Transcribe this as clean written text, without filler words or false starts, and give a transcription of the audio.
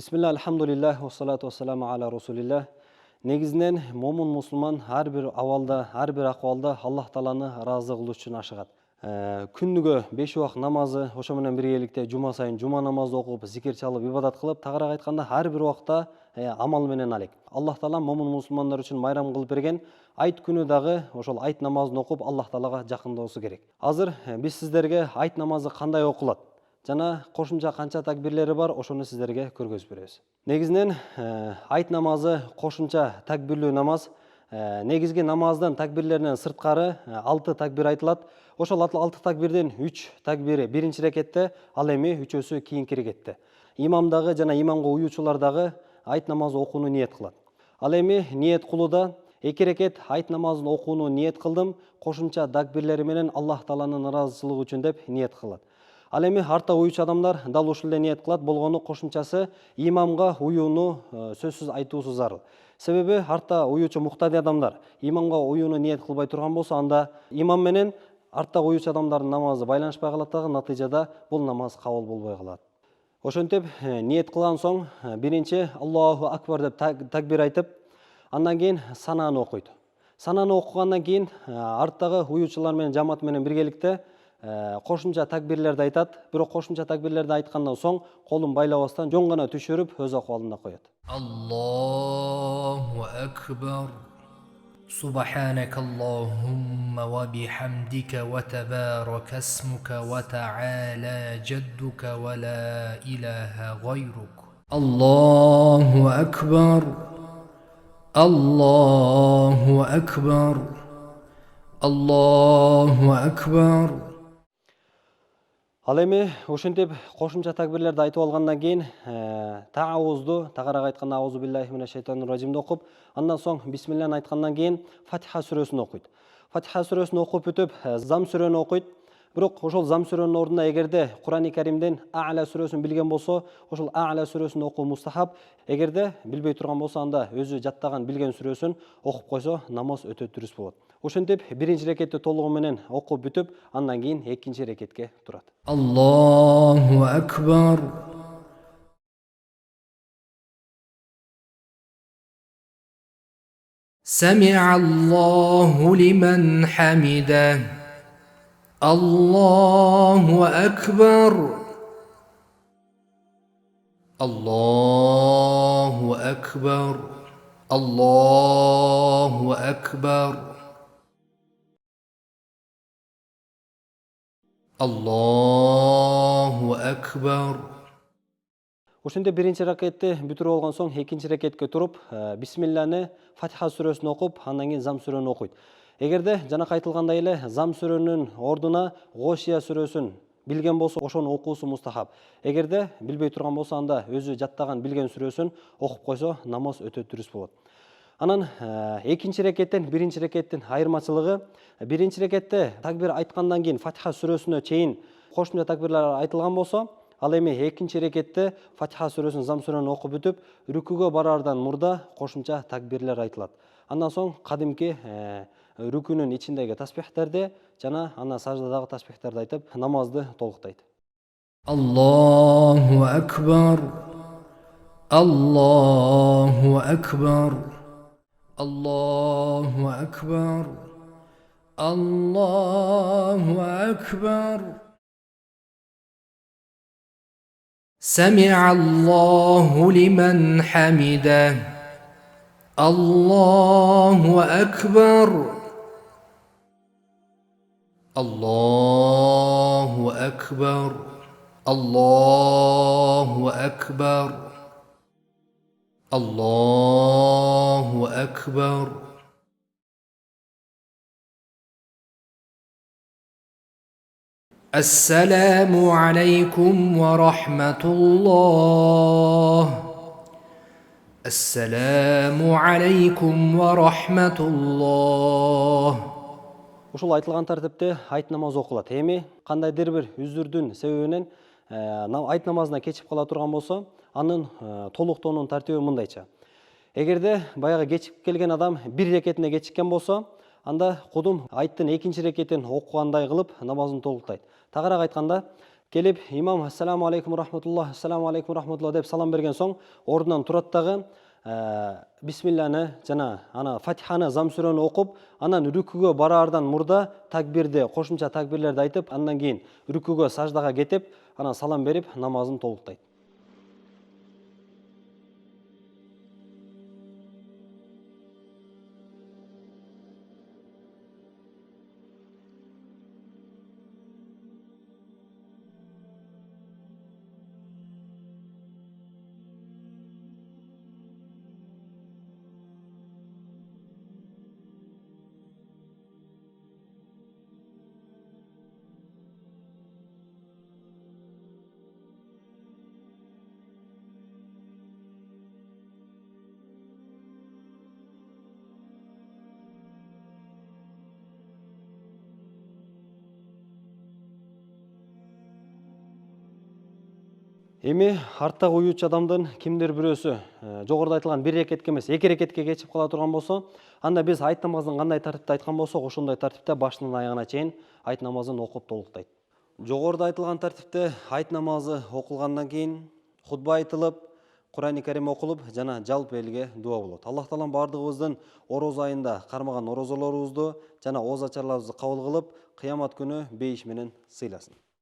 Бисмилля, алхамдулиллах, вассалату вассаламу аля расулиллах. Негізінен момын мұсылман әрбір авалда, әрбір ақуалда Аллах Таланы разы қылу үшін ашығады. Күндігі 5 уақыт намазы, ошо менен биргеликте жума сайын жума намазды окуп, зикир чалып, ибадат кылып, тагыраак айтканда әрбір уақытта амал менен алек. Аллах Таала момын мусулмандар үчүн майрам кылып берген айт күнү дагы ошол айт намазын окуп Аллах Таалага жакындоосу керек. Азыр биз сиздерге айт намазы кандай окулат жана кошумча канча такбирлери бар, ошону сиздерге көргөзүп беребиз. Негизинен айт намазы кошумча такбирлүү намаз. Негизги намаздын такбирлеринен сырткары 6 такбир айтылат. Ошол 6 такбирден 3 такбири биринчи рекетте, ал эми 3-өсү кийинки рекетте. Имам дагы жана имамга уюучулар дагы айт намазы окууну ниет кылат. Ал эми ниет кылууда 2 рекет айт намазын окууну ниет кылдым, кошумча такбирлери менен Аллах Тааланын ыраазычылыгы үчүн деп ниет кылат. Ал эми артта уюучу адамдар дал ушул эле ниет кылат, болгону кошумчасы имамга уюуну сөзсүз айтуусу зарыл. Себеби артта уюучу муктади адамдар имамга уюуну ниет кылбай турган болсо, анда имам менен артта уюучу адамдардын намазы байланышпай калат дагы, натыйжада бул намаз кабыл болбой калат. Ошентип ниет кылган соң биринчи Аллаху акбар деп такбир айтып, андан кийин сананы окуйт. Сананы окугандан кийин арттагы уюучулар менен жамаат менен биргеликте кошумча такбирлерди айтат. Бирок кошумча такбирлерди айткандан соң колун байлабастан жөн гана түшүрүп өз акыбалында коет. Аллаху акбар. سبحانك اللهم وبحمدك وتبارك اسمك وتعالى جدك ولا إله غيرك. الله أكبر الله أكبر الله أكبر. Ал эми ошентип кошумча такбирлерди айтып алгандан кийин таавузду, тагыраак айтканда аузу биллахи минаш шайтанир ражимди окуп, андан соң бисмиллахны айткандан кийин Фатиха сүрөсүн окуйт. Фатиха сүрөсүн окуп бүтүп, Зам сүрөнү окуйт. Бирок ошол Зам сүрөнүн ордуна эгерде Кур'ани Каримден А'ла сүрөсүн билген болсо, ошол А'ла сүрөсүн окуу мустахаб. Эгерде билбей турган болсо, анда өзү жаттаган билген сүрөсүн окуп койсо, намаз өтө дурус болот. Ошентип биринчи рекетти толугу менен окуп бүтүп, андан кийин экинчи рекетке турат. Аллаху акбар. سمع الله لمن حمده. الله أكبر الله أكبر الله أكبر الله أكبر. Ошентип биринчи рекетти бүтүрүп алган соң экинчи рекетке туруп, бисмилланы Фатиха сүрөсүн окуп, андан кийин Зам сүрөнү окуйт. Эгерде жанакы айтылгандай эле Зам сүрөнүн ордуна Гошия сүрөсүн билген болсо, ошону окуусу мустахаб. Эгерде билбей турган болсо, анда өзү жаттаган билген сүрөсүн окуп койсо, намаз өтө дурус болот. Анан экинчи рекеттен биринчи рекеттин айырмачылыгы, биринчи рекетте такбир айткандан кийин Фатиха сүрөсүнө чейин кошумча такбирлер айтылган болсо, ал эми экинчи рекетте Фатиха сүрөсүн, Зам сүрөнү окуп бүтүп, рүкүгө барардан мурда кошумча такбирлер айтылат. Андан соң кадимки рүкүнүн ичиндеги таспихтерди жана андан саждадагы таспихтерди айтып, намазды толуктайт. Аллаху акбар Аллаху акбар Аллаху акбар Аллаху акбар. سمع الله لمن حمده. الله أكبر الله أكبر الله أكبر الله أكبر. السلام عليكم ورحمة الله. السلام عليكم ورحمة الله. Ушул айтылган тартипте айт намазы окулат. Эми кандайдыр бир үзүрдүн себебинен айт намазына кечип кала турган болсо, анын толуктоонун тартиби мындайча. Эгерде баягы кечип келген адам бир рекетине кечиккен болсо, анда кудум айттын экинчи рекетин окугандай кылып намазын толуктайт. Тагыраак айтканда, келип имам ассаламу алейкум рахматуллах, ассаламу алейкум рахматуллах деп салам берген соң ордунан турат дагы бисмилланы жана ана фатиханы зам сүрөнү окуп, анан рүкүгө бараардан мурда такбирди, кошумча такбирлерди айтып, андан кийин рүкүгө саждага кетип, анан салам берип намазын толуктайт. Эми арттагы уюучу адамдын кимдир бирөөсү жогоруда айтылган бир рекетке эмес, эки рекетке кечип кала турган болсо, анда биз айт намазын кандай тартипте айткан болсок, ошондой тартипте башынан аягына чейин айт намазын окуп толуктайт. Жогоруда айтылган тартипте айт намазы окулгандан кийин хутба айтылып, Кур'ани Карим окулуп жана жалпы элге дуа болот. Аллах таалам бардыгыбыздын ороз айында кармаган орозолорубузду жана ооз ачарларыбызды кабыл кылып, кыямат күнү бейиш менен сыйласын.